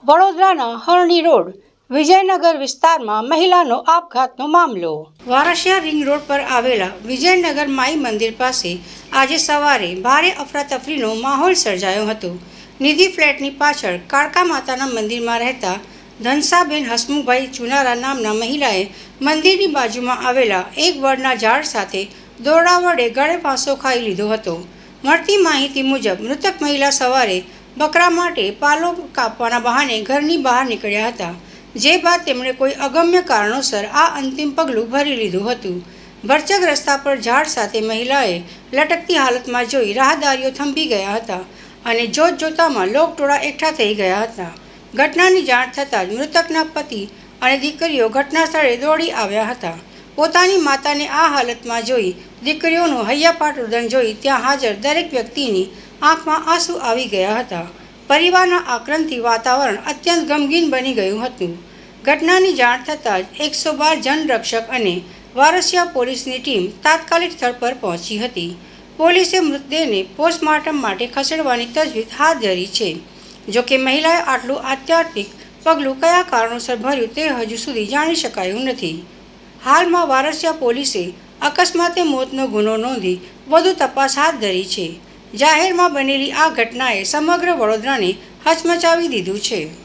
વડોદરાના હરણી રોડ વિજયનગર વિસ્તારમાં મહિલાનો આપઘાતનો મામલો। વારસિયા રિંગ રોડ પર આવેલા વિજયનગર માઈ મંદિર પાસે આજે સવારે ભારે અફરાતફરીનો માહોલ સર્જાયો હતો। નિધિ ફ્લેટની પાછળ કાળકા માતાના મંદિરમાં રહેતા ધનસાબેન હસમુખભાઈ ચુનારા નામના મહિલાએ મંદિરની બાજુમાં આવેલા એક વડના ઝાડ સાથે દોરડા વડે ગળે ફાંસો ખાઈ લીધો હતો। મળતી માહિતી મુજબ મૃતક મહિલા સવારે બકરા માટે પાલો કાપવાના બહાને ઘરની બહાર નીકળ્યા હતા, જે બાદ તેમણે કોઈ અગમ્ય કારણોસર આ અંતિમ પગલું ભરી લીધું હતું। ભરચક રસ્તા પર ઝાડ સાથે મહિલાએ લટકતી હાલતમાં જોઈ રાહદારીઓ થંભી ગયા હતા અને જોતજોતામાં લોકટોળા એકઠા થઈ ગયા હતા। ઘટનાની જાણ થતાં જ મૃતકના પતિ અને દીકરીઓ ઘટના સ્થળે દોડી આવ્યા હતા। પોતાની માતાને આ હાલતમાં જોઈ દીકરીઓનું હૈયાપાટ રુદન જોઈ ત્યાં હાજર દરેક વ્યક્તિની આંખમાં આંસુ આવી ગયા હતા। પરિવારના આક્રંદથી વાતાવરણ અત્યંત ગમગીન બની ગયું હતું। ઘટનાની જાણ થતાં જ 112 જનરક્ષક અને વારસિયા પોલીસની ટીમ તાત્કાલિક સ્થળ પર પહોંચી હતી। પોલીસે મૃતદેહને પોસ્ટમોર્ટમ માટે ખસેડવાની તજવીજ હાથ ધરી છે। જોકે મહિલાએ આટલું આત્યાર્થિક પગલું કયા કારણોસર ભર્યું તે હજુ સુધી જાણી શકાયું નથી। હાલમાં વારસિયા પોલીસે અકસ્માતે મોતનો ગુનો નોંધી વધુ તપાસ હાથ ધરી છે। જાહેરમાં બનેલી આ ઘટનાએ સમગ્ર વડોદરાને હચમચાવી દીધું છે।